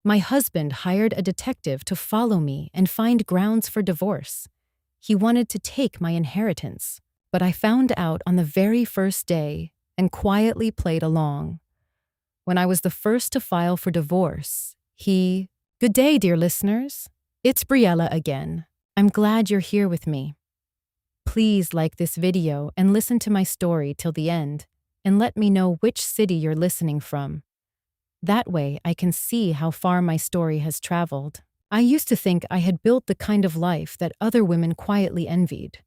My husband hired a detective to follow me and find grounds for divorce. He wanted to take my inheritance, but I found out on the very first day and quietly played along. When I was the first to file for divorce, Good day, dear listeners. It's Briella again. I'm glad you're here with me. Please like this video and listen to my story till the end, and let me know which city you're listening from. That way I can see how far my story has traveled. I used to think I had built the kind of life that other women quietly envied.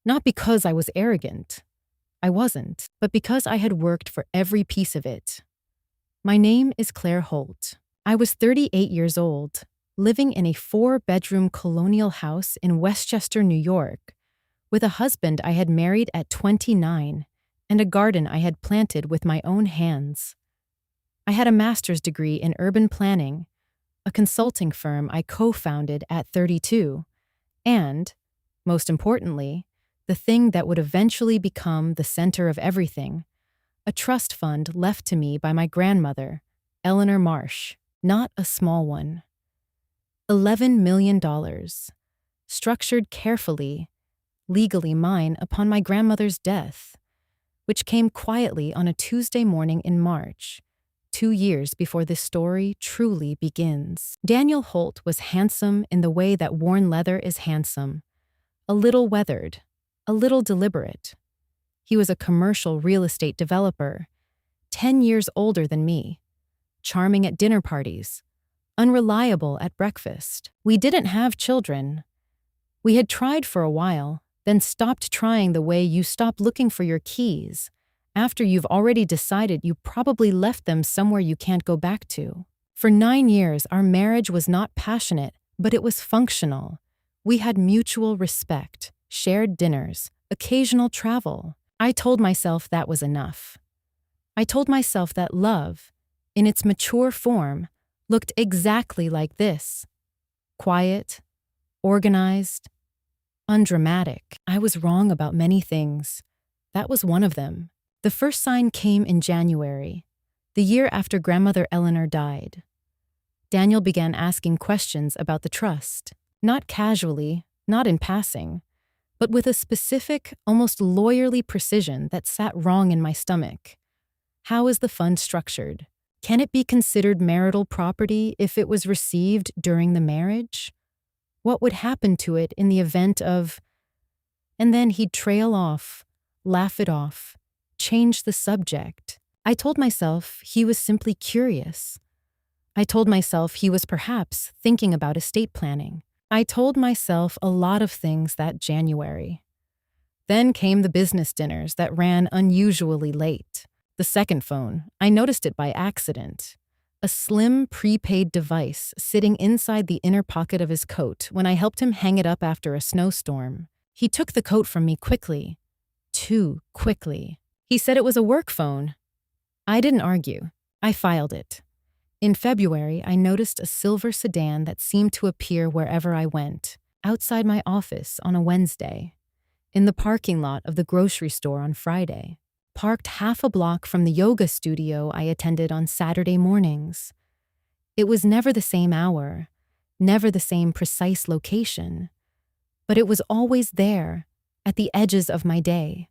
Not because I was arrogant. I wasn't, but because I had worked for every piece of it. My name is Claire Holt. I was 38 years old, living in a 4-bedroom colonial house in Westchester, New York, with a husband I had married at 29 and a garden I had planted with my own hands. I had a master's degree in urban planning, a consulting firm I co-founded at 32, and, most importantly, the thing that would eventually become the center of everything, a trust fund left to me by my grandmother, Eleanor Marsh, not a small one. $11 million, structured carefully, legally mine upon my grandmother's death, which came quietly on a Tuesday morning in March, 2 years before this story truly begins. Daniel Holt was handsome in the way that worn leather is handsome, a little weathered, a little deliberate. He was a commercial real estate developer, 10 years older than me, charming at dinner parties, unreliable at breakfast. We didn't have children. We had tried for a while, then stopped trying the way you stop looking for your keys after you've already decided you probably left them somewhere you can't go back to. For 9 years, our marriage was not passionate, but it was functional. We had mutual respect, shared dinners, occasional travel. I told myself that was enough. I told myself that love, in its mature form, looked exactly like this. Quiet, organized, undramatic. I was wrong about many things. That was one of them. The first sign came in January, the year after grandmother Eleanor died. Daniel began asking questions about the trust, not casually, not in passing, but with a specific, almost lawyerly precision that sat wrong in my stomach. How is the fund structured? Can it be considered marital property if it was received during the marriage? What would happen to it in the event of... And then he'd trail off, laugh it off, change the subject. I told myself he was simply curious. I told myself he was perhaps thinking about estate planning. I told myself a lot of things that January. Then came the business dinners that ran unusually late. The second phone, I noticed it by accident. A slim, prepaid device sitting inside the inner pocket of his coat when I helped him hang it up after a snowstorm. He took the coat from me quickly. Too quickly. He said it was a work phone. I didn't argue. I filed it. In February, I noticed a silver sedan that seemed to appear wherever I went, outside my office on a Wednesday, in the parking lot of the grocery store on Friday, parked half a block from the yoga studio I attended on Saturday mornings. It was never the same hour, never the same precise location, but it was always there, at the edges of my day,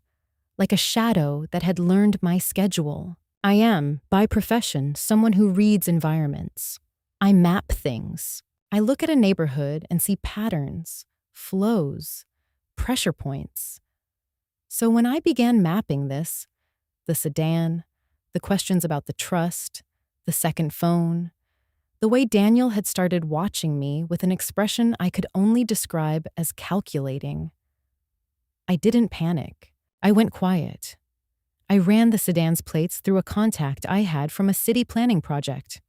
like a shadow that had learned my schedule. I am, by profession, someone who reads environments. I map things. I look at a neighborhood and see patterns, flows, pressure points. So when I began mapping this, the sedan, the questions about the trust, the second phone, the way Daniel had started watching me with an expression I could only describe as calculating, I didn't panic. I went quiet. I ran the sedan's plates through a contact I had from a city planning project,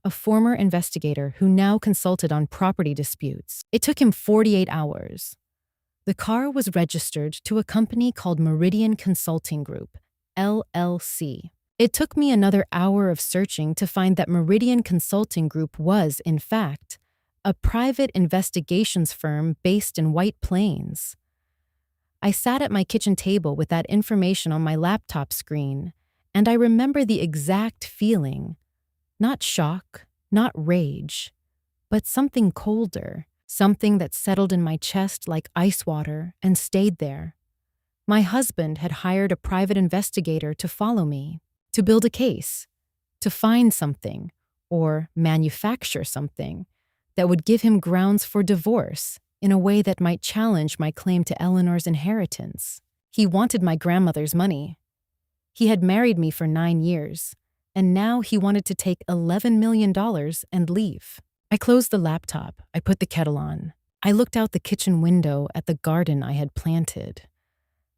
a former investigator who now consulted on property disputes. It took him 48 hours. The car was registered to a company called Meridian Consulting Group, LLC. It took me another hour of searching to find that Meridian Consulting Group was, in fact, a private investigations firm based in White Plains. I sat at my kitchen table with that information on my laptop screen, and I remember the exact feeling. Not shock, Not rage, but something colder, something that settled in my chest like ice water and stayed there. My husband had hired a private investigator to follow me, to build a case, to find something, or manufacture something, that would give him grounds for divorce in a way that might challenge my claim to Eleanor's inheritance. He wanted my grandmother's money. He had married me for 9 years, and now he wanted to take $11 million and leave. I closed the laptop. I put the kettle on. I looked out the kitchen window at the garden I had planted,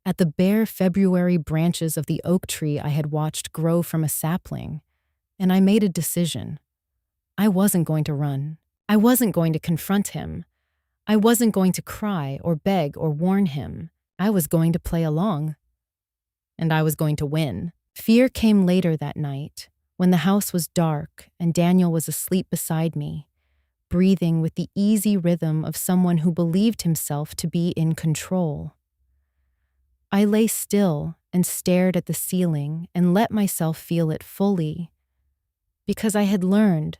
at the bare February branches of the oak tree I had watched grow from a sapling, and I made a decision. I wasn't going to run. I wasn't going to confront him. I wasn't going to cry or beg or warn him. I was going to play along. And I was going to win. Fear came later that night, when the house was dark and Daniel was asleep beside me, breathing with the easy rhythm of someone who believed himself to be in control. I lay still and stared at the ceiling and let myself feel it fully, because I had learned,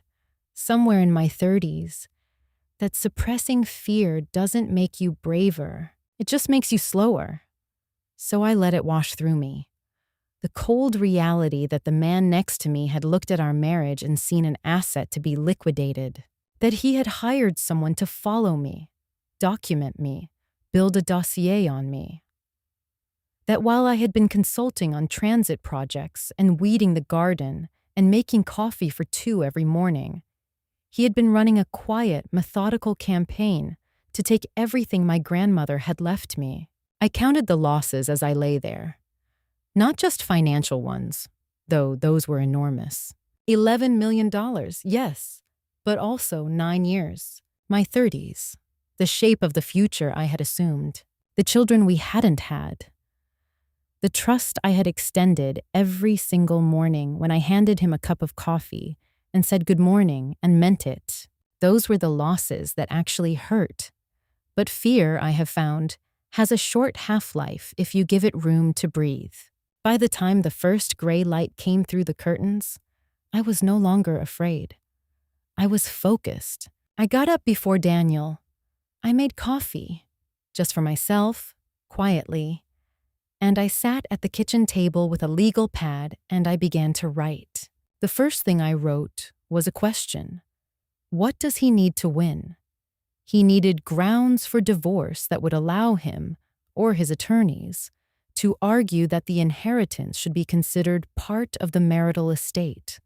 somewhere in my 30s, that suppressing fear doesn't make you braver, it just makes you slower. So I let it wash through me. The cold reality that the man next to me had looked at our marriage and seen an asset to be liquidated, that he had hired someone to follow me, document me, build a dossier on me. That while I had been consulting on transit projects and weeding the garden and making coffee for 2 every morning, he had been running a quiet, methodical campaign to take everything my grandmother had left me. I counted the losses as I lay there. Not just financial ones, though those were enormous. $11 million, yes, but also 9 years. My 30s, the shape of the future I had assumed, the children we hadn't had. The trust I had extended every single morning when I handed him a cup of coffee and said good morning and meant it. Those were the losses that actually hurt. But fear, I have found, has a short half-life if you give it room to breathe. By the time the first gray light came through the curtains, I was no longer afraid. I was focused. I got up before Daniel. I made coffee, just for myself, quietly, and I sat at the kitchen table with a legal pad and I began to write. The first thing I wrote was a question. What does he need to win? He needed grounds for divorce that would allow him, or his attorneys, to argue that the inheritance should be considered part of the marital estate,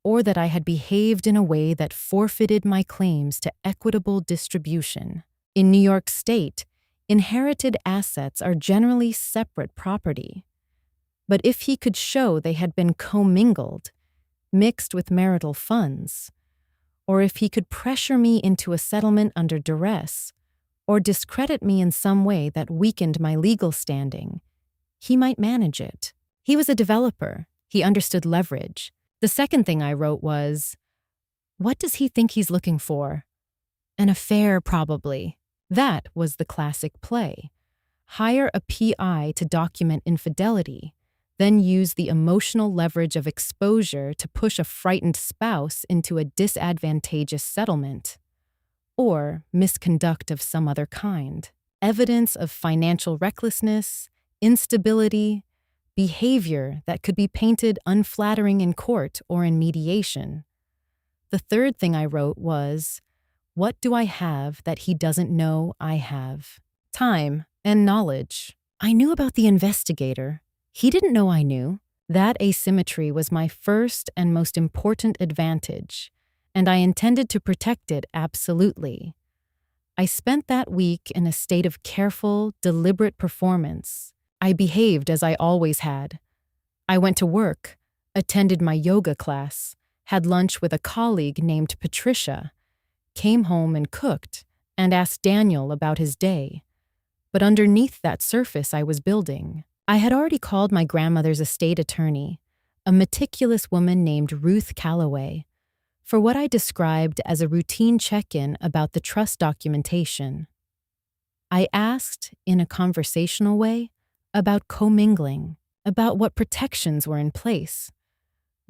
or that I had behaved in a way that forfeited my claims to equitable distribution. In New York State, inherited assets are generally separate property. But if he could show they had been commingled, mixed with marital funds, or if he could pressure me into a settlement under duress, or discredit me in some way that weakened my legal standing, he might manage it. He was a developer. He understood leverage. The second thing I wrote was, what does he think he's looking for? An affair, probably. That was the classic play. Hire a PI to document infidelity, then use the emotional leverage of exposure to push a frightened spouse into a disadvantageous settlement, or misconduct of some other kind. Evidence of financial recklessness, instability, behavior that could be painted unflattering in court or in mediation. The third thing I wrote was, what do I have that he doesn't know I have? Time and knowledge. I knew about the investigator. He didn't know I knew. That asymmetry was my first and most important advantage, and I intended to protect it absolutely. I spent that week in a state of careful, deliberate performance. I behaved as I always had. I went to work, attended my yoga class, had lunch with a colleague named Patricia, came home and cooked, and asked Daniel about his day. But underneath that surface I was building, I had already called my grandmother's estate attorney, a meticulous woman named Ruth Calloway, for what I described as a routine check-in about the trust documentation. I asked, in a conversational way, about commingling, about what protections were in place.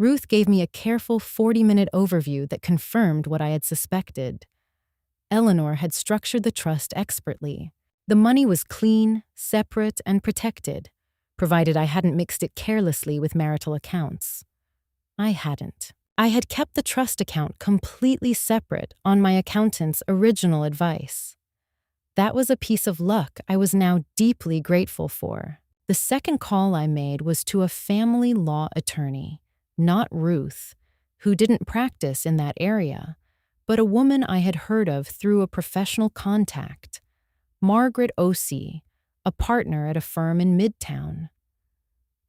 Ruth gave me a careful 40-minute overview that confirmed what I had suspected. Eleanor had structured the trust expertly. The money was clean, separate, and protected, provided I hadn't mixed it carelessly with marital accounts. I hadn't. I had kept the trust account completely separate on my accountant's original advice. That was a piece of luck I was now deeply grateful for. The second call I made was to a family law attorney, not Ruth, who didn't practice in that area, but a woman I had heard of through a professional contact, Margaret Osei, a partner at a firm in Midtown.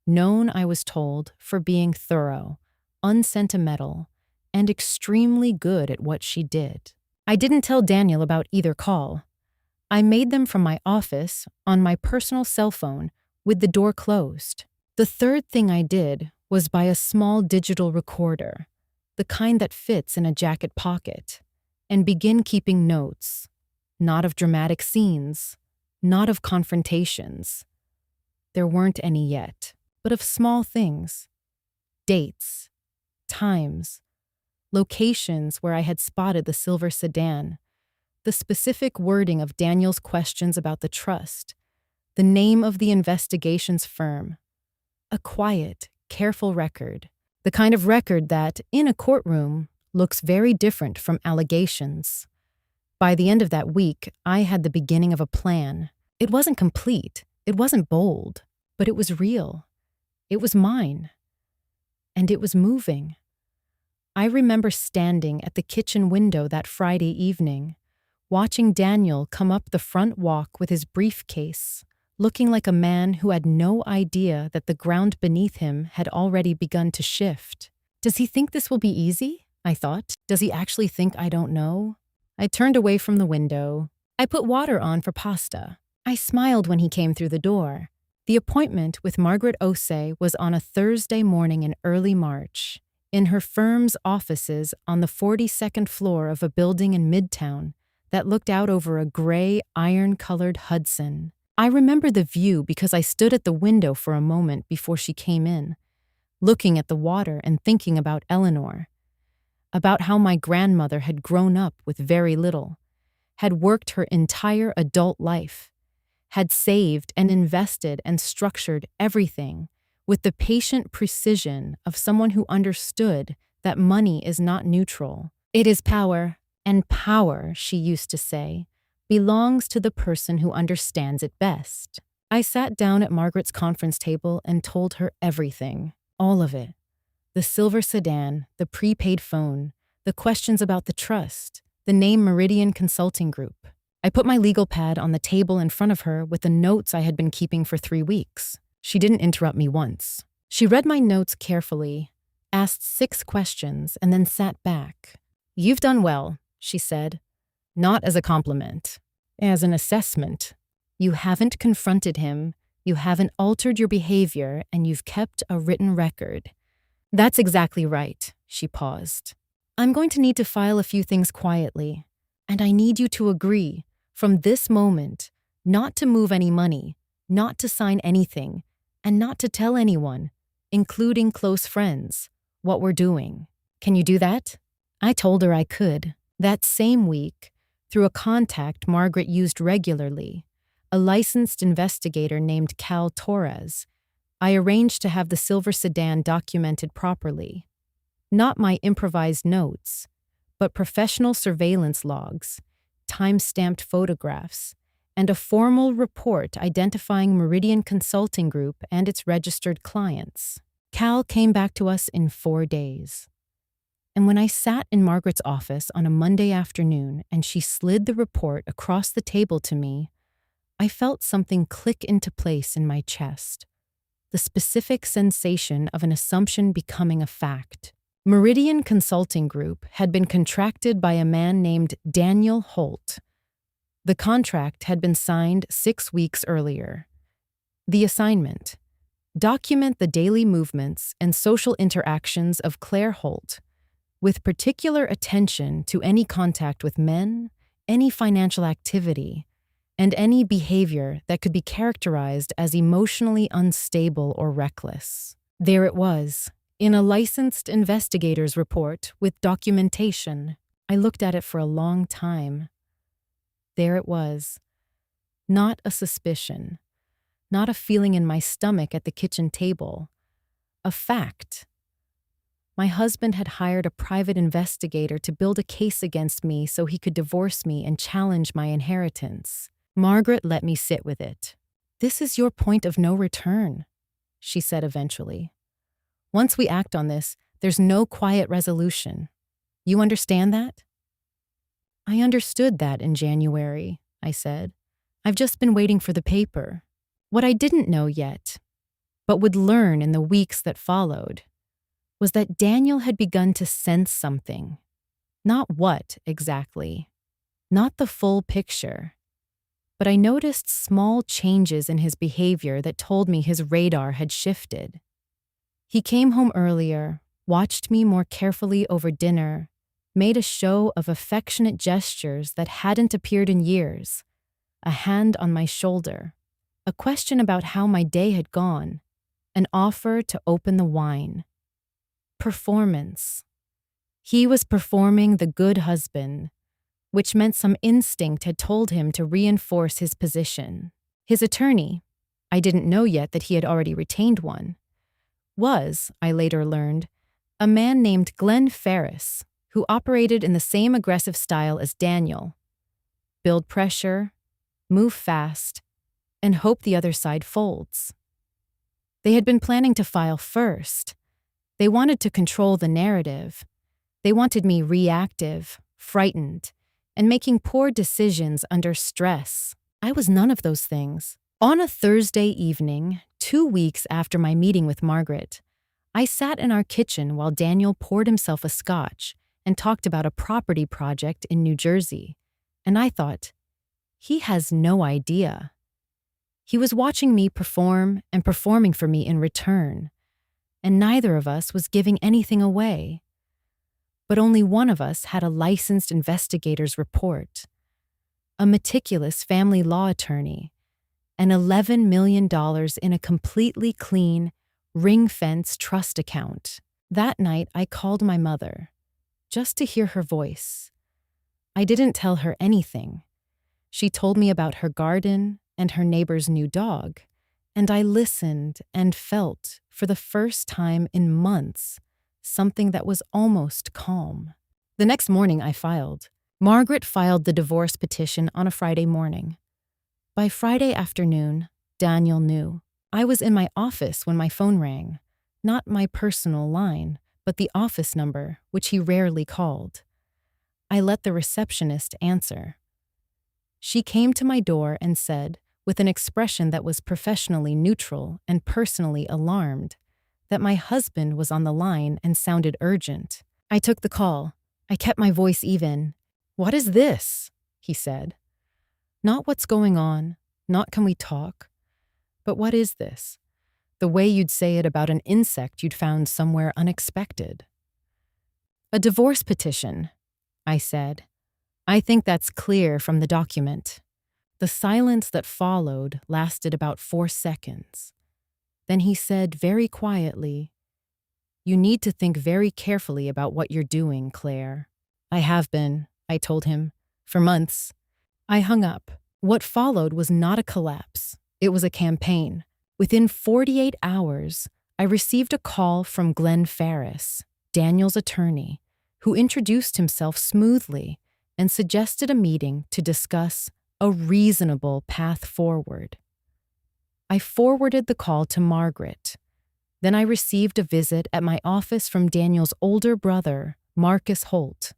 Known, I was told, for being thorough, unsentimental, and extremely good at what she did. I didn't tell Daniel about either call. I made them from my office on my personal cell phone with the door closed. The third thing I did was buy a small digital recorder, the kind that fits in a jacket pocket, and begin keeping notes, not of dramatic scenes, not of confrontations. There weren't any yet, but of small things. Dates, times, locations where I had spotted the silver sedan, the specific wording of Daniel's questions about the trust, the name of the investigations firm. A quiet, careful record, the kind of record that, in a courtroom, looks very different from allegations. By the end of that week, I had the beginning of a plan. It wasn't complete, it wasn't bold, but it was real. It was mine. And it was moving. I remember standing at the kitchen window that Friday evening, watching Daniel come up the front walk with his briefcase, looking like a man who had no idea that the ground beneath him had already begun to shift. Does he think this will be easy? I thought. Does he actually think I don't know? I turned away from the window. I put water on for pasta. I smiled when he came through the door. The appointment with Margaret Osei was on a Thursday morning in early March, in her firm's offices on the 42nd floor of a building in Midtown that looked out over a gray, iron-colored Hudson. I remember the view because I stood at the window for a moment before she came in, looking at the water and thinking about Eleanor, about how my grandmother had grown up with very little, had worked her entire adult life, had saved and invested and structured everything with the patient precision of someone who understood that money is not neutral. It is power, and power, she used to say, belongs to the person who understands it best. I sat down at Margaret's conference table and told her everything, all of it. The silver sedan, the prepaid phone, the questions about the trust, the name Meridian Consulting Group. I put my legal pad on the table in front of her with the notes I had been keeping for 3 weeks. She didn't interrupt me once. She read my notes carefully, asked 6 questions, and then sat back. "You've done well," she said. "Not as a compliment, as an assessment. You haven't confronted him, you haven't altered your behavior, and you've kept a written record." "That's exactly right," she paused. "I'm going to need to file a few things quietly, and I need you to agree, from this moment, not to move any money, not to sign anything, and not to tell anyone, including close friends, what we're doing. Can you do that?" I told her I could. That same week, through a contact Margaret used regularly, a licensed investigator named Cal Torres, I arranged to have the silver sedan documented properly. Not my improvised notes, but professional surveillance logs, time-stamped photographs, and a formal report identifying Meridian Consulting Group and its registered clients. Cal came back to us in 4 days. And when I sat in Margaret's office on a Monday afternoon and she slid the report across the table to me, I felt something click into place in my chest, the specific sensation of an assumption becoming a fact. Meridian Consulting Group had been contracted by a man named Daniel Holt. The contract had been signed 6 weeks earlier. The assignment: document the daily movements and social interactions of Claire Holt, with particular attention to any contact with men, any financial activity, and any behavior that could be characterized as emotionally unstable or reckless. There it was, In a licensed investigator's report with documentation. I looked at it for a long time. There it was. Not a suspicion. Not a feeling in my stomach at the kitchen table. A fact. My husband had hired a private investigator to build a case against me so he could divorce me and challenge my inheritance. Margaret let me sit with it. "This is your point of no return," she said eventually. "Once we act on this, there's no quiet resolution. You understand that?" "I understood that in January," I said. "I've just been waiting for the paper." What I didn't know yet, but would learn in the weeks that followed, was that Daniel had begun to sense something. Not what, exactly. Not the full picture. But I noticed small changes in his behavior that told me his radar had shifted. He came home earlier, watched me more carefully over dinner, made a show of affectionate gestures that hadn't appeared in years, a hand on my shoulder, a question about how my day had gone, an offer to open the wine. Performance. He was performing the good husband, which meant some instinct had told him to reinforce his position. His attorney, I didn't know yet that he had already retained one, was, I later learned, a man named Glenn Ferris, who operated in the same aggressive style as Daniel. Build pressure, move fast, and hope the other side folds. They had been planning to file first. They wanted to control the narrative. They wanted me reactive, frightened, and making poor decisions under stress. I was none of those things. On a Thursday evening, 2 weeks after my meeting with Margaret, I sat in our kitchen while Daniel poured himself a scotch and talked about a property project in New Jersey, and I thought, he has no idea. He was watching me perform and performing for me in return, and neither of us was giving anything away. But only one of us had a licensed investigator's report, a meticulous family law attorney, and $11 million in a completely clean, ring-fence trust account. That night, I called my mother, just to hear her voice. I didn't tell her anything. She told me about her garden and her neighbor's new dog, and I listened and felt, for the first time in months, something that was almost calm. The next morning I filed. Margaret filed the divorce petition on a Friday morning. By Friday afternoon, Daniel knew. I was in my office when my phone rang, not my personal line, but the office number, which he rarely called. I let the receptionist answer. She came to my door and said, with an expression that was professionally neutral and personally alarmed, that my husband was on the line and sounded urgent. I took the call. I kept my voice even. "What is this?" he said. Not what's going on, not can we talk, but what is this? The way you'd say it about an insect you'd found somewhere unexpected. "A divorce petition," I said. "I think that's clear from the document." The silence that followed lasted about 4 seconds. Then he said very quietly, "You need to think very carefully about what you're doing, Claire." "I have been," I told him, "for months." I hung up. What followed was not a collapse. It was a campaign. Within 48 hours, I received a call from Glenn Ferris, Daniel's attorney, who introduced himself smoothly and suggested a meeting to discuss a reasonable path forward. I forwarded the call to Margaret. Then I received a visit at my office from Daniel's older brother, Marcus Holt,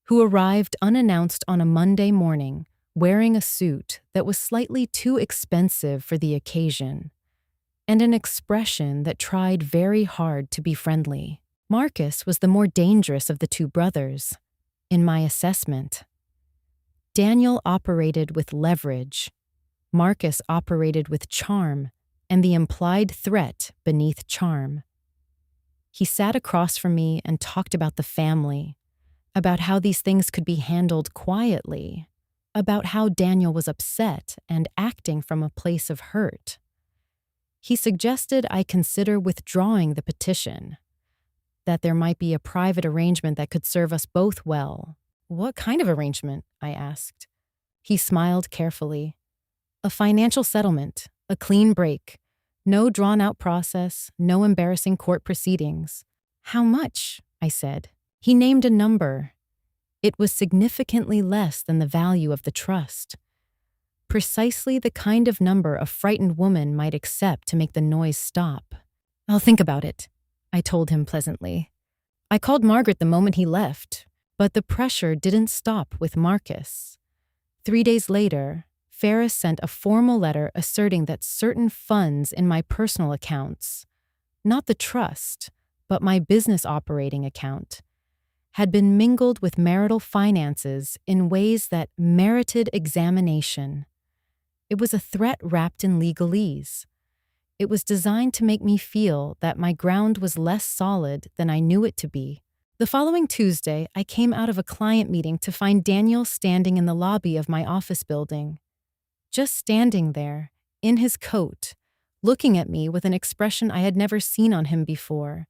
who arrived unannounced on a Monday morning wearing a suit that was slightly too expensive for the occasion, and an expression that tried very hard to be friendly. Marcus was the more dangerous of the two brothers, in my assessment. Daniel operated with leverage. Marcus operated with charm and the implied threat beneath charm. He sat across from me and talked about the family, about how these things could be handled quietly, about how Daniel was upset and acting from a place of hurt. He suggested I consider withdrawing the petition, that there might be a private arrangement that could serve us both well. What kind of arrangement? I asked. He smiled carefully. A financial settlement, a clean break. No drawn-out process, no embarrassing court proceedings. How much? I said. He named a number. It was significantly less than the value of the trust. Precisely the kind of number a frightened woman might accept to make the noise stop. I'll think about it, I told him pleasantly. I called Margaret the moment he left, but the pressure didn't stop with Marcus. 3 days later, Ferris sent a formal letter asserting that certain funds in my personal accounts, not the trust, but my business operating account, had been mingled with marital finances in ways that merited examination. It was a threat wrapped in legalese. It was designed to make me feel that my ground was less solid than I knew it to be. The following Tuesday, I came out of a client meeting to find Daniel standing in the lobby of my office building. Just standing there, in his coat, looking at me with an expression I had never seen on him before.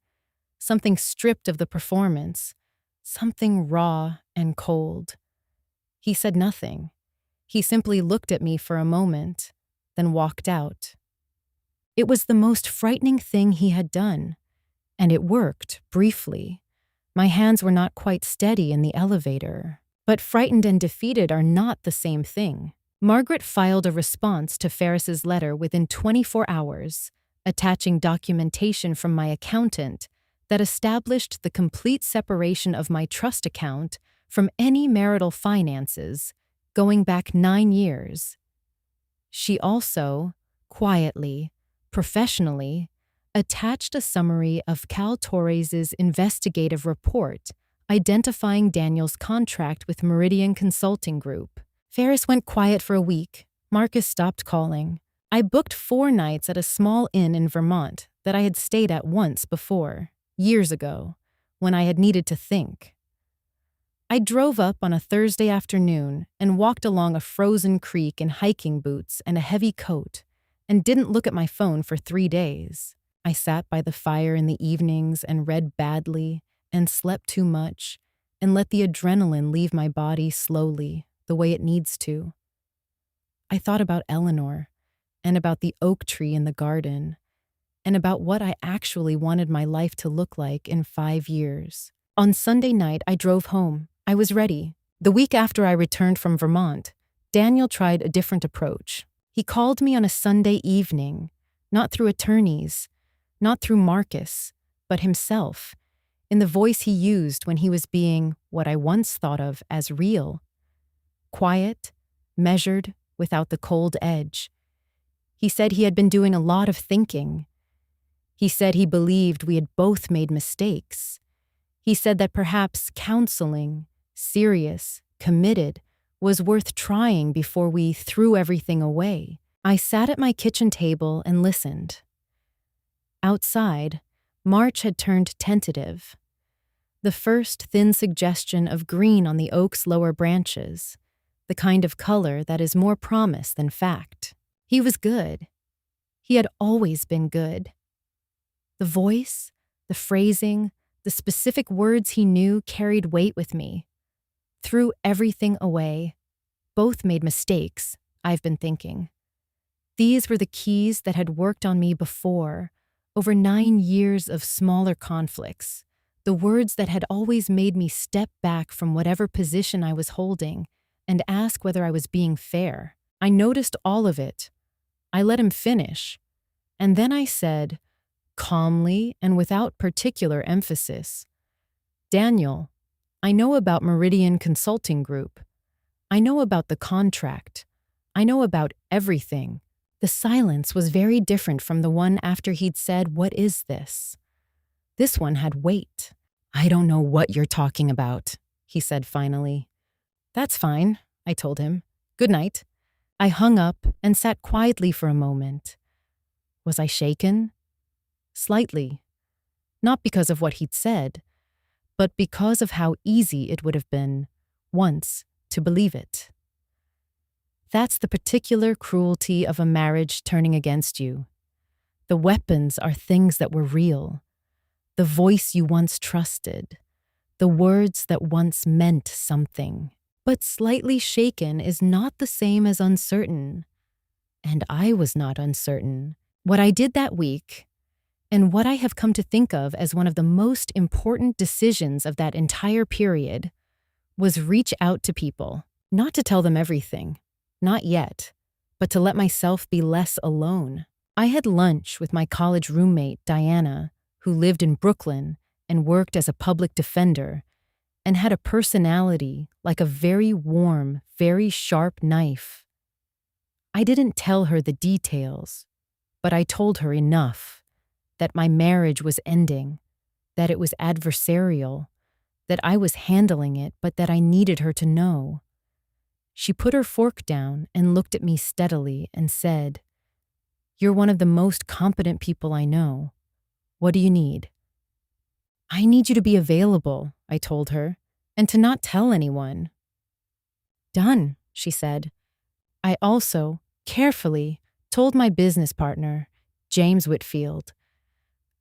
Something stripped of the performance, something raw and cold. He said nothing. He simply looked at me for a moment, then walked out. It was the most frightening thing he had done, and it worked, briefly. My hands were not quite steady in the elevator, but frightened and defeated are not the same thing. Margaret filed a response to Ferris's letter within 24 hours, attaching documentation from my accountant that established the complete separation of my trust account from any marital finances, going back 9 years. She also, quietly, professionally, attached a summary of Cal Torres' investigative report identifying Daniel's contract with Meridian Consulting Group. Ferris went quiet for a week. Marcus stopped calling. I booked 4 nights at a small inn in Vermont that I had stayed at once before, years ago, when I had needed to think. I drove up on a Thursday afternoon and walked along a frozen creek in hiking boots and a heavy coat, and didn't look at my phone for 3 days. I sat by the fire in the evenings and read badly and slept too much and let the adrenaline leave my body slowly, the way it needs to. I thought about Eleanor and about the oak tree in the garden and about what I actually wanted my life to look like in 5 years. On Sunday night, I drove home. I was ready. The week after I returned from Vermont, Daniel tried a different approach. He called me on a Sunday evening, not through attorneys, not through Marcus, but himself, in the voice he used when he was being what I once thought of as real. Quiet, measured, without the cold edge. He said he had been doing a lot of thinking. He said he believed we had both made mistakes. He said that perhaps counseling, serious, committed, was worth trying before we threw everything away. I sat at my kitchen table and listened. Outside, March had turned tentative. The first thin suggestion of green on the oak's lower branches, the kind of color that is more promise than fact. He was good. He had always been good. The voice, the phrasing, the specific words he knew carried weight with me. Threw everything away. Both made mistakes, I've been thinking. These were the keys that had worked on me before, over 9 years of smaller conflicts, the words that had always made me step back from whatever position I was holding and ask whether I was being fair. I noticed all of it. I let him finish. And then I said, calmly and without particular emphasis, Daniel, I know about Meridian Consulting Group. I know about the contract. I know about everything. The silence was very different from the one after he'd said, "What is this?" This one had weight. "I don't know what you're talking about," he said finally. "That's fine," I told him. "Good night." I hung up and sat quietly for a moment. Was I shaken? Slightly. Not because of what he'd said, but because of how easy it would have been, once, to believe it. That's the particular cruelty of a marriage turning against you. The weapons are things that were real. the voice you once trusted, the words that once meant something. But slightly shaken is not the same as uncertain. And I was not uncertain. What I did that week, and what I have come to think of as one of the most important decisions of that entire period, was reach out to people, not to tell them everything, not yet, but to let myself be less alone. I had lunch with my college roommate, Diana, who lived in Brooklyn and worked as a public defender, and had a personality like a very warm, very sharp knife. I didn't tell her the details, but I told her enough: that my marriage was ending, that it was adversarial, that I was handling it, but that I needed her to know. She put her fork down and looked at me steadily and said, "You're one of the most competent people I know. What do you need?" "I need you to be available," I told her, "and to not tell anyone." "Done," she said. I also, carefully, told my business partner, James Whitfield,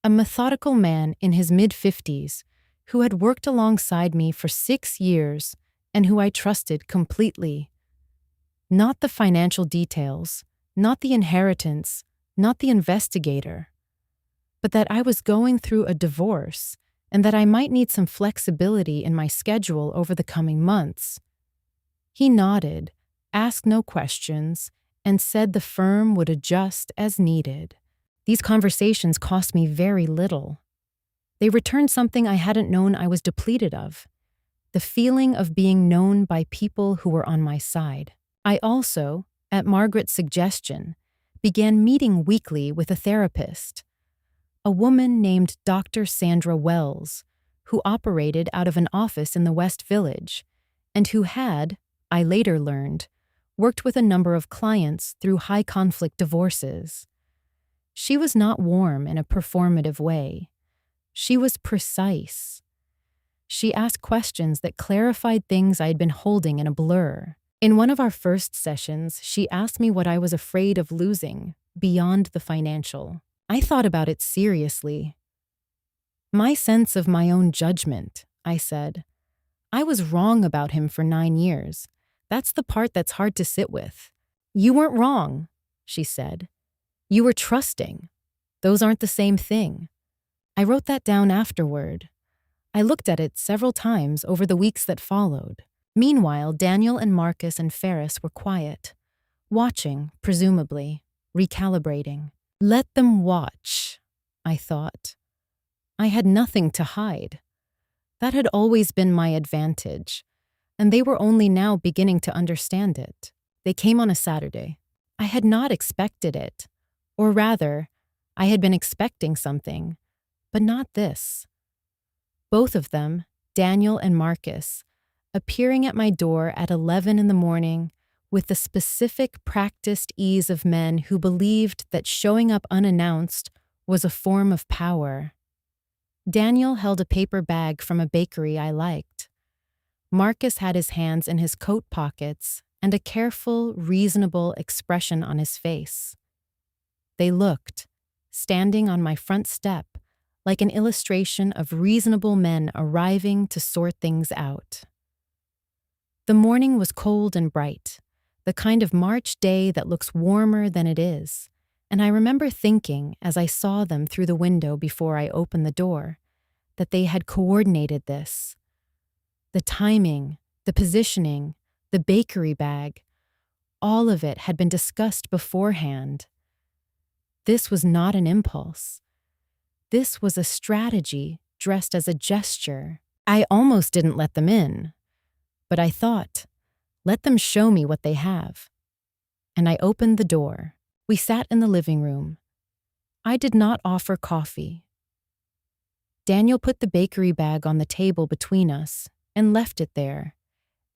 a methodical man in his mid-50s who had worked alongside me for 6 years and who I trusted completely. Not the financial details, not the inheritance, not the investigator, but that I was going through a divorce and that I might need some flexibility in my schedule over the coming months. He nodded, asked no questions, and said the firm would adjust as needed. These conversations cost me very little. They returned something I hadn't known I was depleted of: the feeling of being known by people who were on my side. I also, at Margaret's suggestion, began meeting weekly with a therapist, a woman named Dr. Sandra Wells, who operated out of an office in the West Village, and who had, I later learned, worked with a number of clients through high-conflict divorces. She was not warm in a performative way. She was precise. She asked questions that clarified things I had been holding in a blur. In one of our first sessions, she asked me what I was afraid of losing, beyond the financial. I thought about it seriously. "My sense of my own judgment," I said. "I was wrong about him for 9 years. That's the part that's hard to sit with." "You weren't wrong," she said. "You were trusting. Those aren't the same thing." I wrote that down afterward. I looked at it several times over the weeks that followed. Meanwhile, Daniel and Marcus and Ferris were quiet, watching, presumably, recalibrating. Let them watch, I thought. I had nothing to hide. That had always been my advantage, and they were only now beginning to understand it. They came on a Saturday. I had not expected it, or rather, I had been expecting something, but not this. Both of them, Daniel and Marcus, appearing at my door at 11 in the morning with the specific practiced ease of men who believed that showing up unannounced was a form of power. Daniel held a paper bag from a bakery I liked. Marcus had his hands in his coat pockets and a careful, reasonable expression on his face. They looked, standing on my front step, like an illustration of reasonable men arriving to sort things out. The morning was cold and bright, the kind of March day that looks warmer than it is, and I remember thinking, as I saw them through the window before I opened the door, that they had coordinated this. The timing, the positioning, the bakery bag, all of it had been discussed beforehand. This was not an impulse. This was a strategy dressed as a gesture. I almost didn't let them in, but I thought, let them show me what they have. And I opened the door. We sat in the living room. I did not offer coffee. Daniel put the bakery bag on the table between us and left it there,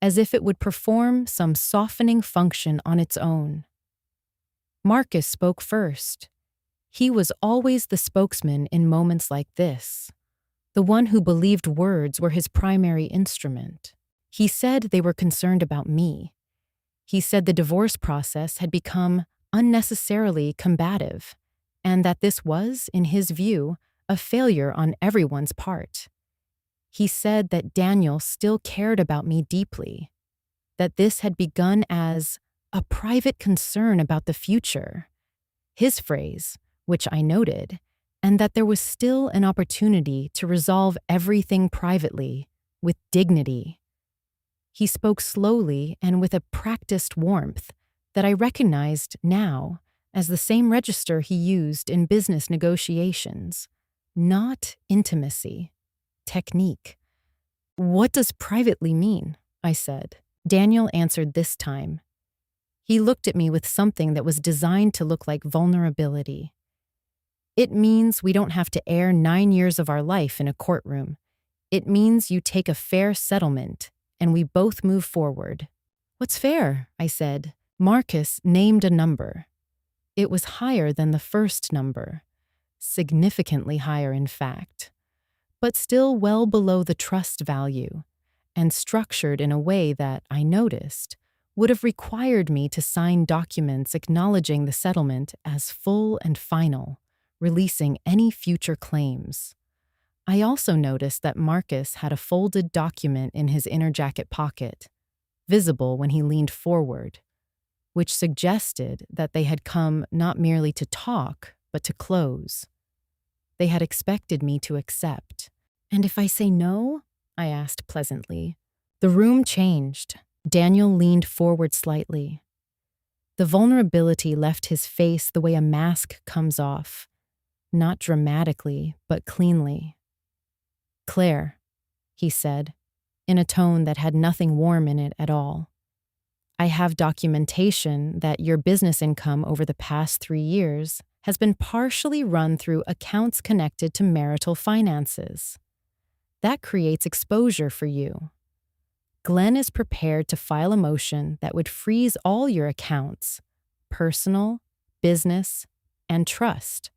as if it would perform some softening function on its own. Marcus spoke first. He was always the spokesman in moments like this, the one who believed words were his primary instrument. He said they were concerned about me. He said the divorce process had become unnecessarily combative, and that this was, in his view, a failure on everyone's part. He said that Daniel still cared about me deeply, that this had begun as a private concern about the future, his phrase, which I noted, and that there was still an opportunity to resolve everything privately, with dignity. He spoke slowly and with a practiced warmth that I recognized now as the same register he used in business negotiations. Not intimacy, technique. "What does privately mean?" I said. Daniel answered this time. He looked at me with something that was designed to look like vulnerability. "It means we don't have to air 9 years of our life in a courtroom. It means you take a fair settlement, and we both move forward." "What's fair?" I said. Marcus named a number. It was higher than the first number, significantly higher in fact, but still well below the trust value, and structured in a way that, I noticed, would have required me to sign documents acknowledging the settlement as full and final, releasing any future claims. I also noticed that Marcus had a folded document in his inner jacket pocket, visible when he leaned forward, which suggested that they had come not merely to talk, but to close. They had expected me to accept. "And if I say no?" I asked pleasantly. The room changed. Daniel leaned forward slightly. The vulnerability left his face the way a mask comes off, not dramatically, but cleanly. "Claire," he said, in a tone that had nothing warm in it at all, "I have documentation that your business income over the past 3 years has been partially run through accounts connected to marital finances. That creates exposure for you. Glenn is prepared to file a motion that would freeze all your accounts, personal, business, and trust,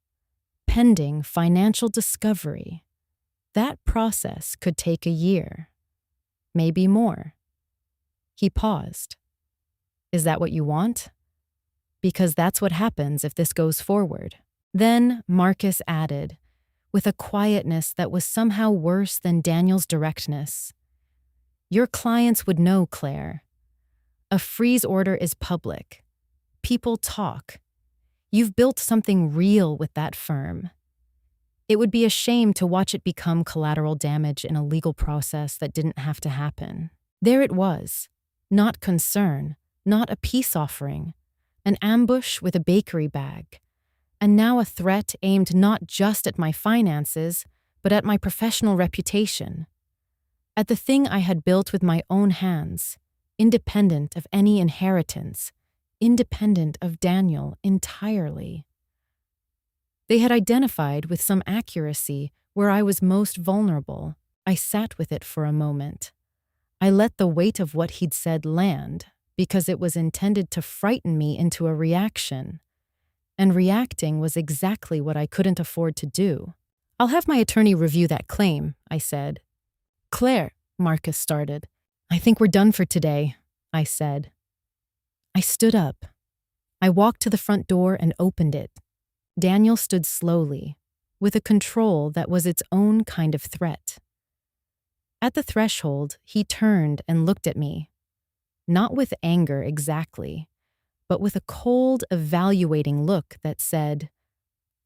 pending financial discovery. That process could take a year, maybe more." He paused. "Is that what you want? Because that's what happens if this goes forward." Then Marcus added, with a quietness that was somehow worse than Daniel's directness, "Your clients would know, Claire. A freeze order is public. People talk. You've built something real with that firm. It would be a shame to watch it become collateral damage in a legal process that didn't have to happen." There it was, not concern, not a peace offering, an ambush with a bakery bag, and now a threat aimed not just at my finances, but at my professional reputation, at the thing I had built with my own hands, independent of any inheritance, independent of Daniel entirely. They had identified with some accuracy where I was most vulnerable. I sat with it for a moment. I let the weight of what he'd said land, because it was intended to frighten me into a reaction. And reacting was exactly what I couldn't afford to do. "I'll have my attorney review that claim," I said. "Claire," Marcus started. "I think we're done for today," I said. I stood up. I walked to the front door and opened it. Daniel stood slowly, with a control that was its own kind of threat. At the threshold, he turned and looked at me, not with anger exactly, but with a cold, evaluating look that said,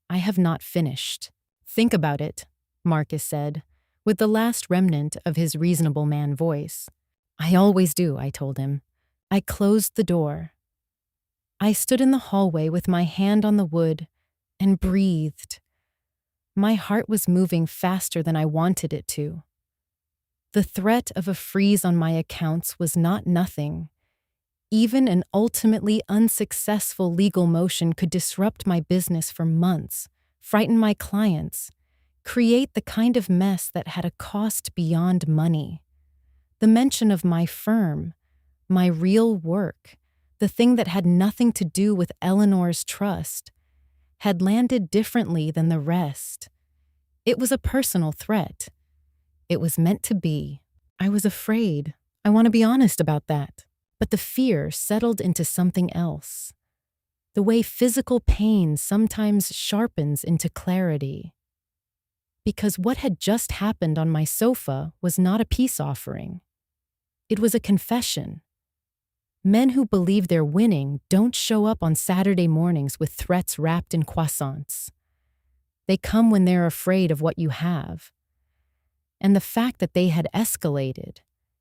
"I have not finished." "Think about it," Marcus said, with the last remnant of his reasonable man voice. "I always do," I told him. I closed the door. I stood in the hallway with my hand on the wood and breathed. My heart was moving faster than I wanted it to. The threat of a freeze on my accounts was not nothing. Even an ultimately unsuccessful legal motion could disrupt my business for months, frighten my clients, create the kind of mess that had a cost beyond money. The mention of my firm, my real work, the thing that had nothing to do with Eleanor's trust, had landed differently than the rest. It was a personal threat. It was meant to be. I was afraid. I want to be honest about that. But the fear settled into something else. The way physical pain sometimes sharpens into clarity. Because what had just happened on my sofa was not a peace offering. It was a confession. Men who believe they're winning don't show up on Saturday mornings with threats wrapped in croissants. They come when they're afraid of what you have. And the fact that they had escalated,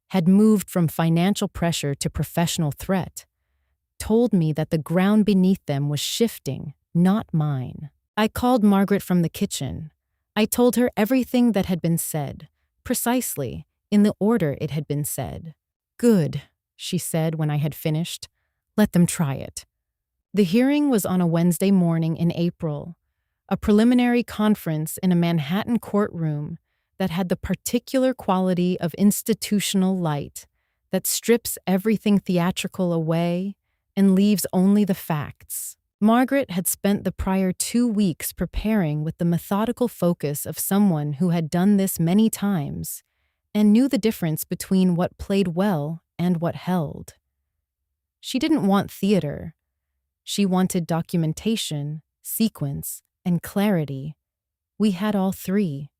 had moved from financial pressure to professional threat, told me that the ground beneath them was shifting, not mine. I called Margaret from the kitchen. I told her everything that had been said, precisely, in the order it had been said. "Good," she said when I had finished. "Let them try it." The hearing was on a Wednesday morning in April, a preliminary conference in a Manhattan courtroom that had the particular quality of institutional light that strips everything theatrical away and leaves only the facts. Margaret had spent the prior 2 weeks preparing with the methodical focus of someone who had done this many times and knew the difference between what played well and what held. She didn't want theater. She wanted documentation, sequence, and clarity. We had all three.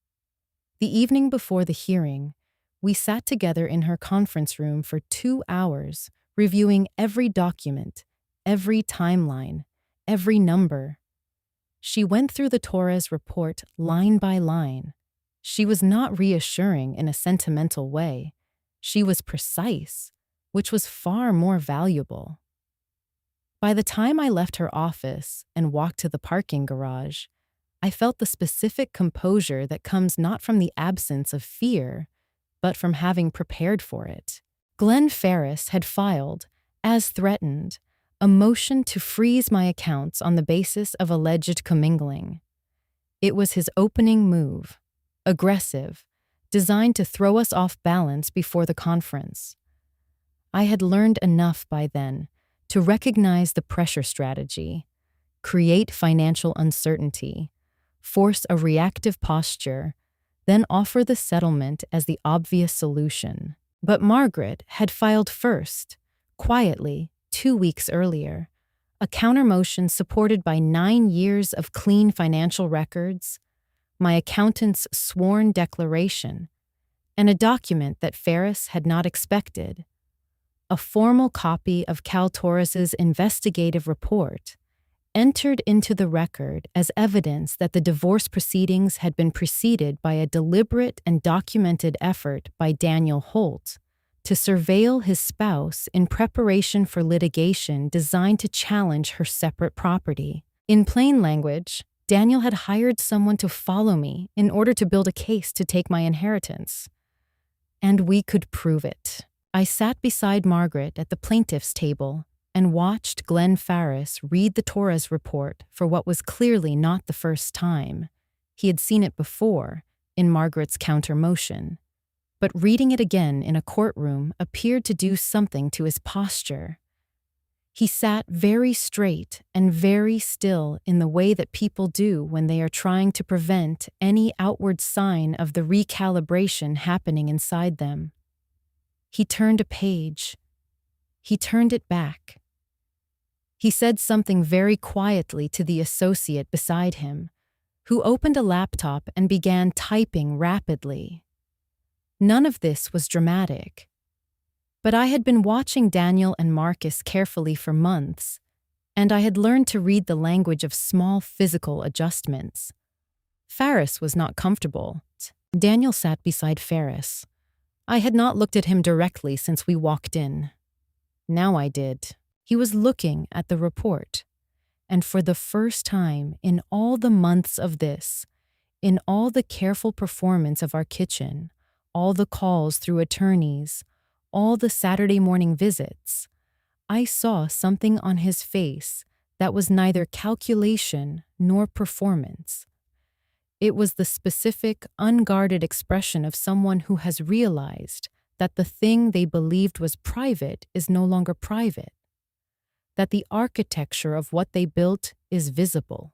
The evening before the hearing, we sat together in her conference room for 2 hours, reviewing every document, every timeline, every number. She went through the Torres report line by line. She was not reassuring in a sentimental way. She was precise, which was far more valuable. By the time I left her office and walked to the parking garage, I felt the specific composure that comes not from the absence of fear, but from having prepared for it. Glenn Ferris had filed, as threatened, a motion to freeze my accounts on the basis of alleged commingling. It was his opening move, aggressive, designed to throw us off balance before the conference. I had learned enough by then to recognize the pressure strategy, create financial uncertainty, force a reactive posture, then offer the settlement as the obvious solution. But Margaret had filed first, quietly, 2 weeks earlier, a countermotion supported by 9 years of clean financial records, my accountant's sworn declaration, and a document that Ferris had not expected, a formal copy of Cal Torres's investigative report, entered into the record as evidence that the divorce proceedings had been preceded by a deliberate and documented effort by Daniel Holt to surveil his spouse in preparation for litigation designed to challenge her separate property. In plain language, Daniel had hired someone to follow me in order to build a case to take my inheritance. And we could prove it. I sat beside Margaret at the plaintiff's table and watched Glenn Ferris read the Torres report for what was clearly not the first time. He had seen it before, in Margaret's counter-motion. But reading it again in a courtroom appeared to do something to his posture. He sat very straight and very still in the way that people do when they are trying to prevent any outward sign of the recalibration happening inside them. He turned a page. He turned it back. He said something very quietly to the associate beside him, who opened a laptop and began typing rapidly. None of this was dramatic. But I had been watching Daniel and Marcus carefully for months, and I had learned to read the language of small physical adjustments. Ferris was not comfortable. Daniel sat beside Ferris. I had not looked at him directly since we walked in. Now I did. He was looking at the report, and for the first time in all the months of this, in all the careful performance of our kitchen, all the calls through attorneys, all the Saturday morning visits, I saw something on his face that was neither calculation nor performance. It was the specific, unguarded expression of someone who has realized that the thing they believed was private is no longer private, that the architecture of what they built is visible,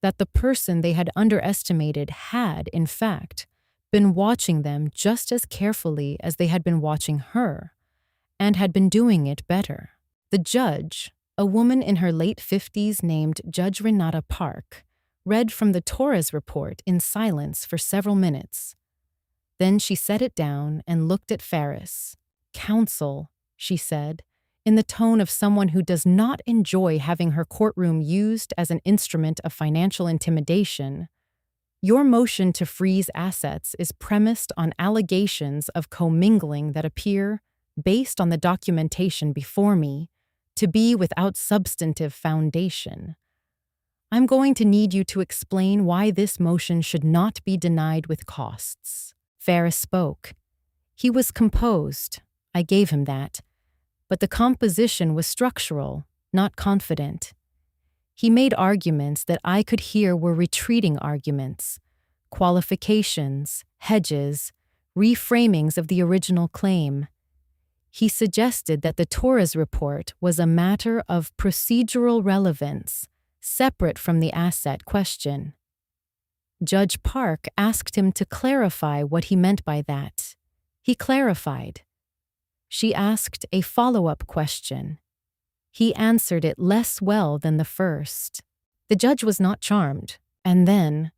that the person they had underestimated had, in fact, been watching them just as carefully as they had been watching her, and had been doing it better. The judge, a woman in her late 50s named Judge Renata Park, read from the Torres report in silence for several minutes. Then she set it down and looked at Ferris. "Counsel," she said, in the tone of someone who does not enjoy having her courtroom used as an instrument of financial intimidation, "your motion to freeze assets is premised on allegations of commingling that appear, based on the documentation before me, to be without substantive foundation. I'm going to need you to explain why this motion should not be denied with costs." Ferris spoke. He was composed. I gave him that. But the composition was structural, not confident. He made arguments that I could hear were retreating arguments, qualifications, hedges, reframings of the original claim. He suggested that the Torres report was a matter of procedural relevance, separate from the asset question. Judge Park asked him to clarify what he meant by that. He clarified. She asked a follow-up question. He answered it less well than the first. The judge was not charmed, and then,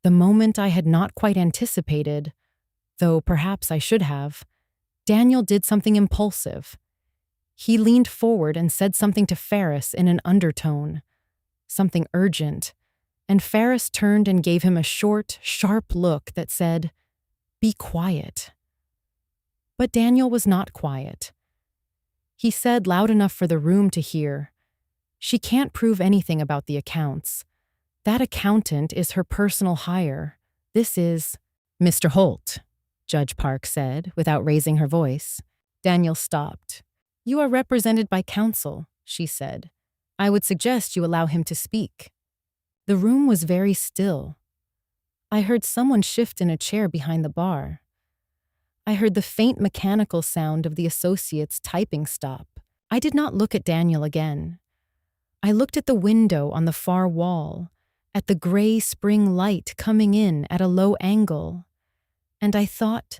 the moment I had not quite anticipated, though perhaps I should have, Daniel did something impulsive. He leaned forward and said something to Ferris in an undertone, something urgent, and Ferris turned and gave him a short, sharp look that said, "Be quiet." But Daniel was not quiet. He said loud enough for the room to hear, "She can't prove anything about the accounts. That accountant is her personal hire. This is—" "Mr. Holt," Judge Park said, without raising her voice. Daniel stopped. "You are represented by counsel," she said. "I would suggest you allow him to speak." The room was very still. I heard someone shift in a chair behind the bar. I heard the faint mechanical sound of the associate's typing stop. I did not look at Daniel again. I looked at the window on the far wall, at the gray spring light coming in at a low angle, and I thought,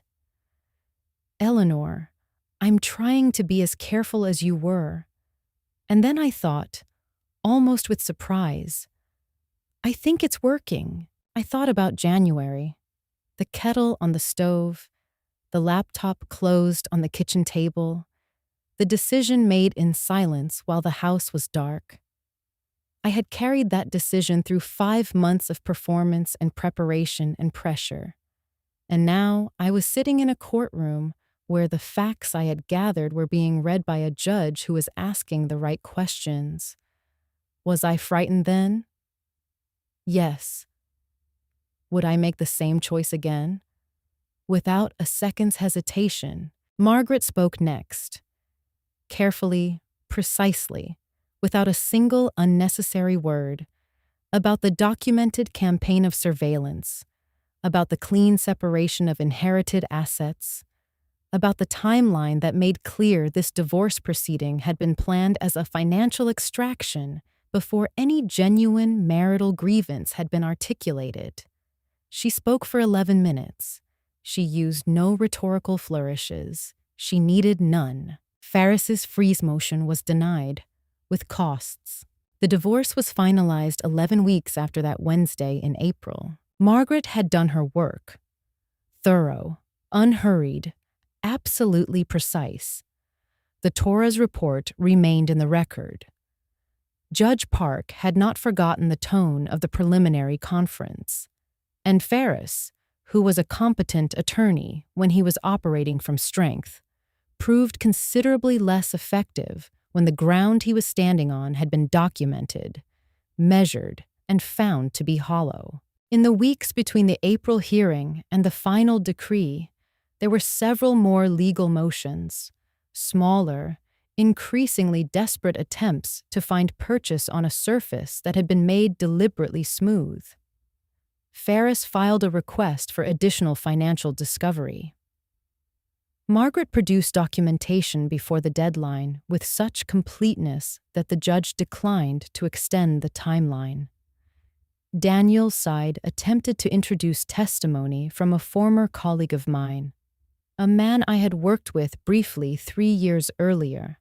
"Eleanor, I'm trying to be as careful as you were." And then I thought, almost with surprise, "I think it's working." I thought about January, the kettle on the stove, the laptop closed on the kitchen table, the decision made in silence while the house was dark. I had carried that decision through 5 months of performance and preparation and pressure. And now I was sitting in a courtroom where the facts I had gathered were being read by a judge who was asking the right questions. Was I frightened then? Yes. Would I make the same choice again? Without a second's hesitation, Margaret spoke next. Carefully, precisely, without a single unnecessary word, about the documented campaign of surveillance, about the clean separation of inherited assets, about the timeline that made clear this divorce proceeding had been planned as a financial extraction before any genuine marital grievance had been articulated. She spoke for 11 minutes. She used no rhetorical flourishes. She needed none. Ferris's freeze motion was denied, with costs. The divorce was finalized 11 weeks after that Wednesday in April. Margaret had done her work. Thorough, unhurried, absolutely precise. The Torres report remained in the record. Judge Park had not forgotten the tone of the preliminary conference. And Ferris, who was a competent attorney when he was operating from strength, proved considerably less effective when the ground he was standing on had been documented, measured, and found to be hollow. In the weeks between the April hearing and the final decree, there were several more legal motions, smaller, increasingly desperate attempts to find purchase on a surface that had been made deliberately smooth. Ferris filed a request for additional financial discovery. Margaret produced documentation before the deadline with such completeness that the judge declined to extend the timeline. Daniel's side attempted to introduce testimony from a former colleague of mine, a man I had worked with briefly 3 years earlier,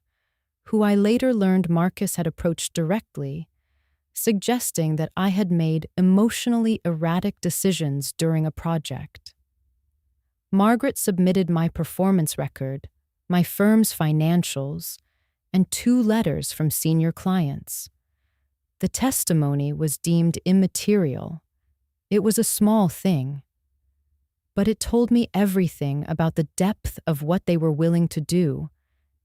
who I later learned Marcus had approached directly, suggesting that I had made emotionally erratic decisions during a project. Margaret submitted my performance record, my firm's financials, and 2 letters from senior clients. The testimony was deemed immaterial. It was a small thing, but it told me everything about the depth of what they were willing to do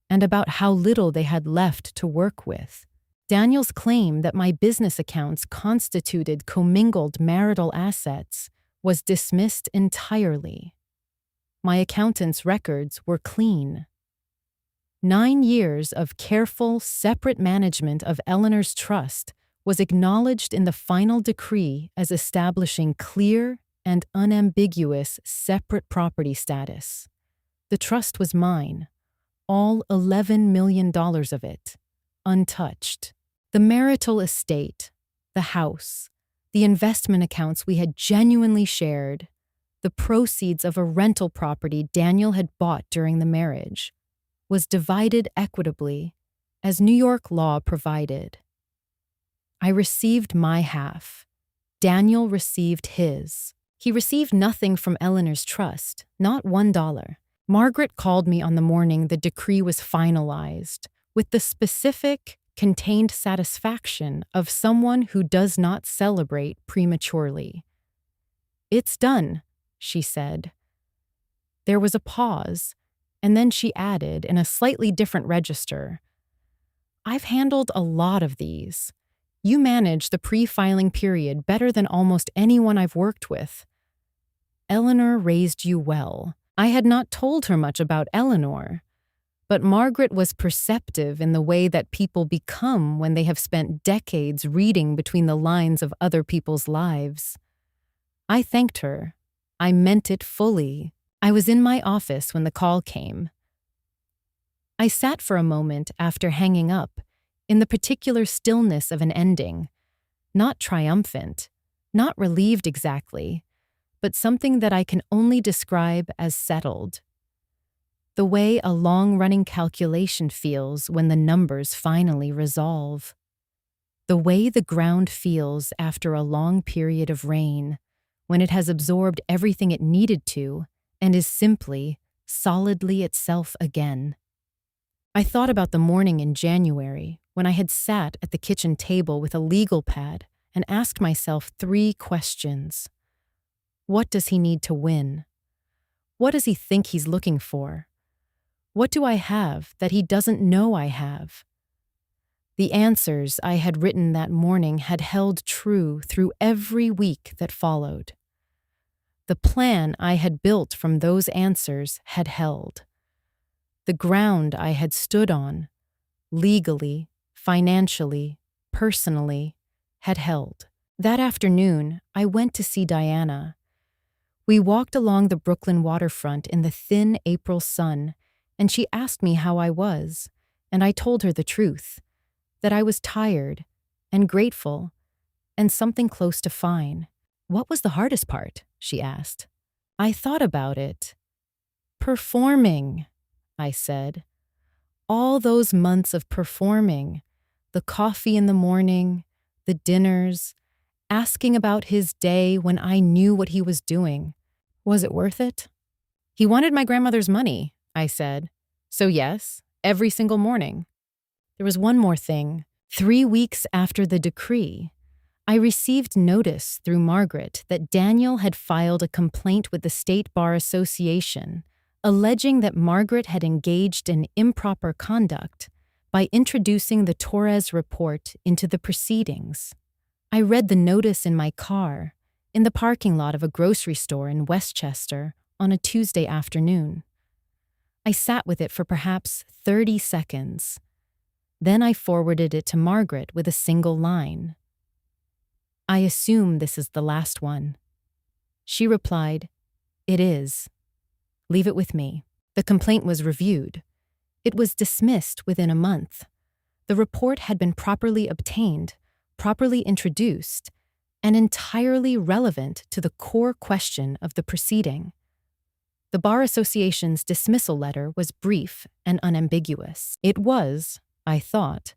and about how little they had left to work with. Daniel's claim that my business accounts constituted commingled marital assets was dismissed entirely. My accountant's records were clean. 9 years of careful, separate management of Eleanor's trust was acknowledged in the final decree as establishing clear and unambiguous separate property status. The trust was mine, all $11 million of it, untouched. The marital estate, the house, the investment accounts we had genuinely shared, the proceeds of a rental property Daniel had bought during the marriage, was divided equitably, as New York law provided. I received my half. Daniel received his. He received nothing from Eleanor's trust, not $1. Margaret called me on the morning the decree was finalized, with the specific, contained satisfaction of someone who does not celebrate prematurely. "It's done," she said. There was a pause, and then she added in a slightly different register, "I've handled a lot of these. You manage the pre-filing period better than almost anyone I've worked with. Eleanor raised you well." I had not told her much about Eleanor, but Margaret was perceptive in the way that people become when they have spent decades reading between the lines of other people's lives. I thanked her. I meant it fully. I was in my office when the call came. I sat for a moment after hanging up, in the particular stillness of an ending, not triumphant, not relieved exactly, but something that I can only describe as settled. The way a long-running calculation feels when the numbers finally resolve. The way the ground feels after a long period of rain, when it has absorbed everything it needed to and is simply, solidly itself again. I thought about the morning in January when I had sat at the kitchen table with a legal pad and asked myself 3 questions. What does he need to win? What does he think he's looking for? What do I have that he doesn't know I have? The answers I had written that morning had held true through every week that followed. The plan I had built from those answers had held. The ground I had stood on, legally, financially, personally, had held. That afternoon, I went to see Diana. We walked along the Brooklyn waterfront in the thin April sun, and she asked me how I was, and I told her the truth, that I was tired and grateful and something close to fine. "What was the hardest part?" she asked. I thought about it. "Performing," I said. "All those months of performing, the coffee in the morning, the dinners, asking about his day when I knew what he was doing. Was it worth it?" "He wanted my grandmother's money," I said. "So yes, every single morning." There was one more thing. 3 weeks after the decree, I received notice through Margaret that Daniel had filed a complaint with the State Bar Association, alleging that Margaret had engaged in improper conduct by introducing the Torres report into the proceedings. I read the notice in my car, in the parking lot of a grocery store in Westchester, on a Tuesday afternoon. I sat with it for perhaps 30 seconds. Then I forwarded it to Margaret with a single line. "I assume this is the last one." She replied, "It is. Leave it with me." The complaint was reviewed. It was dismissed within a month. The report had been properly obtained, properly introduced, and entirely relevant to the core question of the proceeding. The Bar Association's dismissal letter was brief and unambiguous. It was, I thought,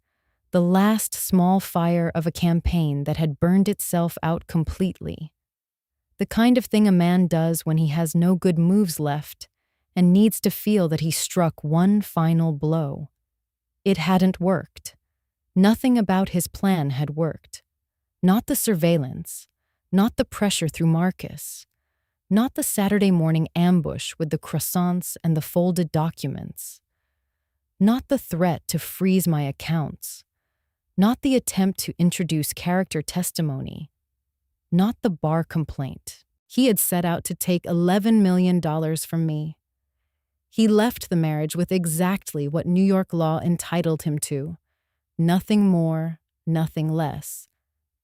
the last small fire of a campaign that had burned itself out completely. The kind of thing a man does when he has no good moves left and needs to feel that he struck one final blow. It hadn't worked. Nothing about his plan had worked. Not the surveillance, not the pressure through Marcus, not the Saturday morning ambush with the croissants and the folded documents, not the threat to freeze my accounts, not the attempt to introduce character testimony, not the bar complaint. He had set out to take $11 million from me. He left the marriage with exactly what New York law entitled him to, nothing more, nothing less,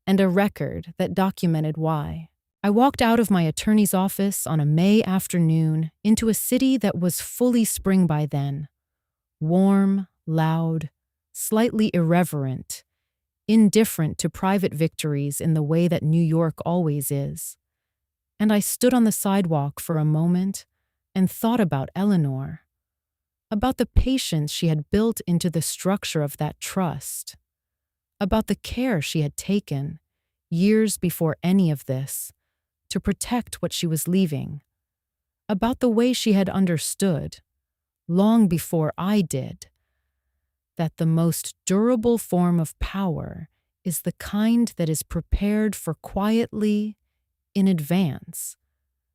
and a record that documented why. I walked out of my attorney's office on a May afternoon into a city that was fully spring by then, warm, loud, slightly irreverent, indifferent to private victories in the way that New York always is. And I stood on the sidewalk for a moment and thought about Eleanor, about the patience she had built into the structure of that trust, about the care she had taken, years before any of this, to protect what she was leaving, about the way she had understood, long before I did, that the most durable form of power is the kind that is prepared for quietly, in advance,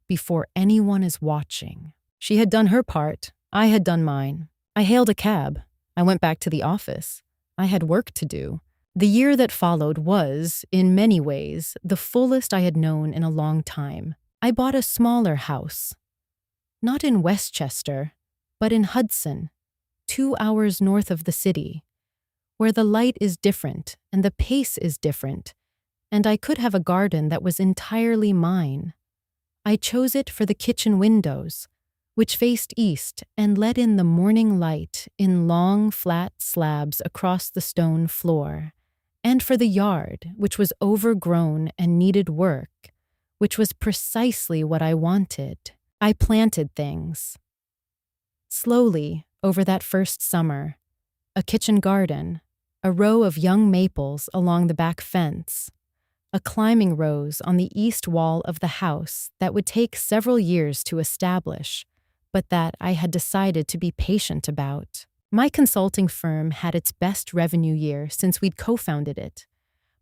before anyone is watching. She had done her part. I had done mine. I hailed a cab. I went back to the office. I had work to do. The year that followed was, in many ways, the fullest I had known in a long time. I bought a smaller house. Not in Westchester, but in Hudson, 2 hours north of the city, where the light is different and the pace is different, and I could have a garden that was entirely mine. I chose it for the kitchen windows, which faced east and let in the morning light in long, flat slabs across the stone floor, and for the yard, which was overgrown and needed work, which was precisely what I wanted. I planted things. Slowly, over that first summer, a kitchen garden, a row of young maples along the back fence, a climbing rose on the east wall of the house that would take several years to establish, but that I had decided to be patient about. My consulting firm had its best revenue year since we'd co-founded it,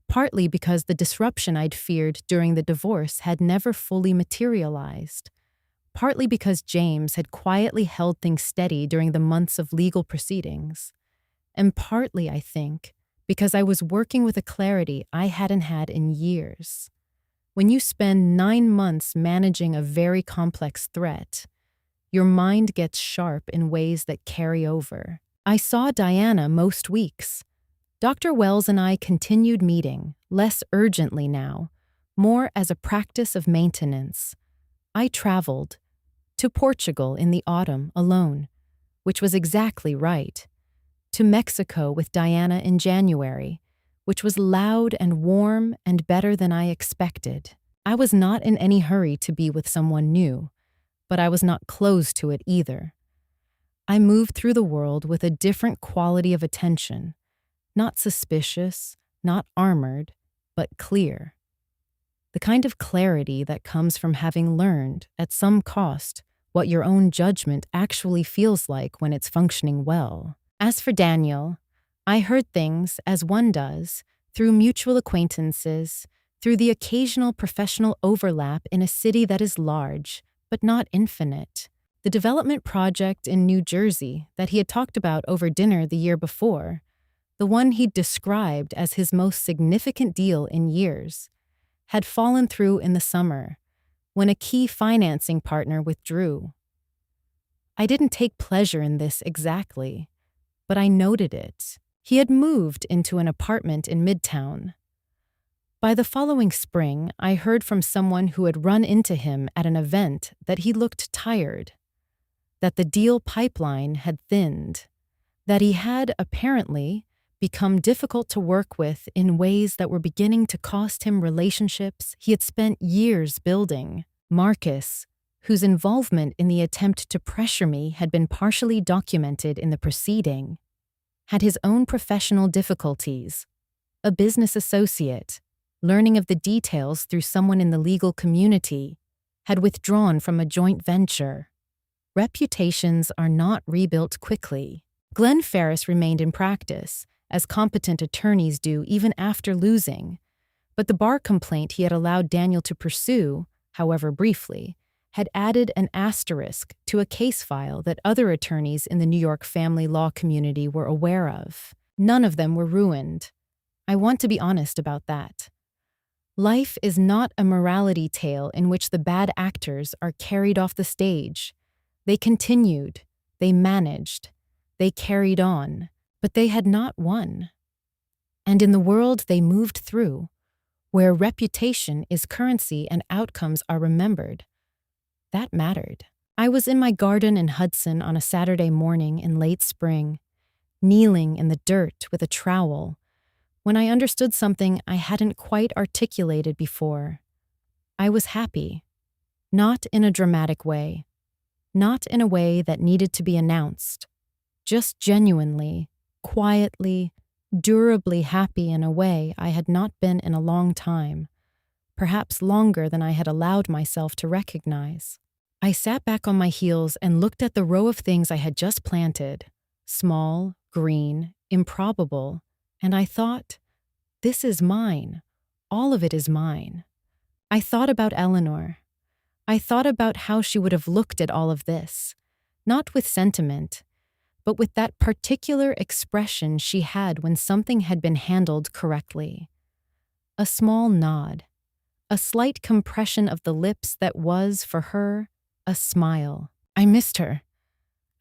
partly because the disruption I'd feared during the divorce had never fully materialized, partly because James had quietly held things steady during the months of legal proceedings, and partly, I think, because I was working with a clarity I hadn't had in years. When you spend 9 months managing a very complex threat, your mind gets sharp in ways that carry over. I saw Diana most weeks. Dr. Wells and I continued meeting, less urgently now, more as a practice of maintenance. I traveled to Portugal in the autumn alone, which was exactly right, to Mexico with Diana in January, which was loud and warm and better than I expected. I was not in any hurry to be with someone new, but I was not close to it either. I moved through the world with a different quality of attention, not suspicious, not armored, but clear. The kind of clarity that comes from having learned, at some cost, what your own judgment actually feels like when it's functioning well. As for Daniel, I heard things, as one does, through mutual acquaintances, through the occasional professional overlap in a city that is large, but not infinite. The development project in New Jersey that he had talked about over dinner the year before, the one he'd described as his most significant deal in years, had fallen through in the summer, when a key financing partner withdrew. I didn't take pleasure in this exactly, but I noted it. He had moved into an apartment in Midtown. By the following spring, I heard from someone who had run into him at an event that he looked tired, that the deal pipeline had thinned, that he had, apparently, become difficult to work with in ways that were beginning to cost him relationships he had spent years building. Marcus, whose involvement in the attempt to pressure me had been partially documented in the proceeding, had his own professional difficulties. A business associate, learning of the details through someone in the legal community, had withdrawn from a joint venture. Reputations are not rebuilt quickly. Glenn Ferris remained in practice, as competent attorneys do even after losing, but the bar complaint he had allowed Daniel to pursue, however briefly, had added an asterisk to a case file that other attorneys in the New York family law community were aware of. None of them were ruined. I want to be honest about that. Life is not a morality tale in which the bad actors are carried off the stage. They continued, they managed, they carried on, but they had not won. And in the world they moved through, where reputation is currency and outcomes are remembered, that mattered. I was in my garden in Hudson on a Saturday morning in late spring, kneeling in the dirt with a trowel, when I understood something I hadn't quite articulated before. I was happy, not in a dramatic way, not in a way that needed to be announced, just genuinely, quietly, durably happy in a way I had not been in a long time, perhaps longer than I had allowed myself to recognize. I sat back on my heels and looked at the row of things I had just planted, small, green, improbable, and I thought, this is mine. All of it is mine. I thought about Eleanor. I thought about how she would have looked at all of this, not with sentiment, but with that particular expression she had when something had been handled correctly. A small nod, a slight compression of the lips that was, for her, a smile. I missed her.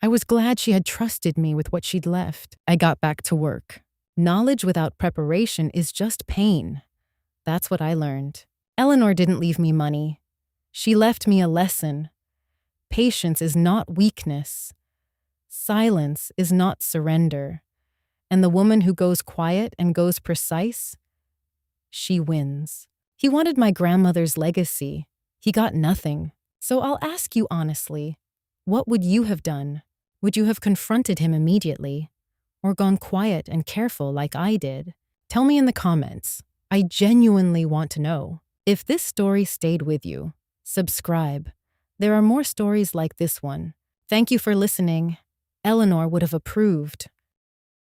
I was glad she had trusted me with what she'd left. I got back to work. Knowledge without preparation is just pain. That's what I learned. Eleanor didn't leave me money. She left me a lesson. Patience is not weakness. Silence is not surrender. And the woman who goes quiet and goes precise, she wins. He wanted my grandmother's legacy. He got nothing. So I'll ask you honestly, what would you have done? Would you have confronted him immediately? Or gone quiet and careful like I did? Tell me in the comments. I genuinely want to know. If this story stayed with you, subscribe. There are more stories like this one. Thank you for listening. Eleanor would have approved.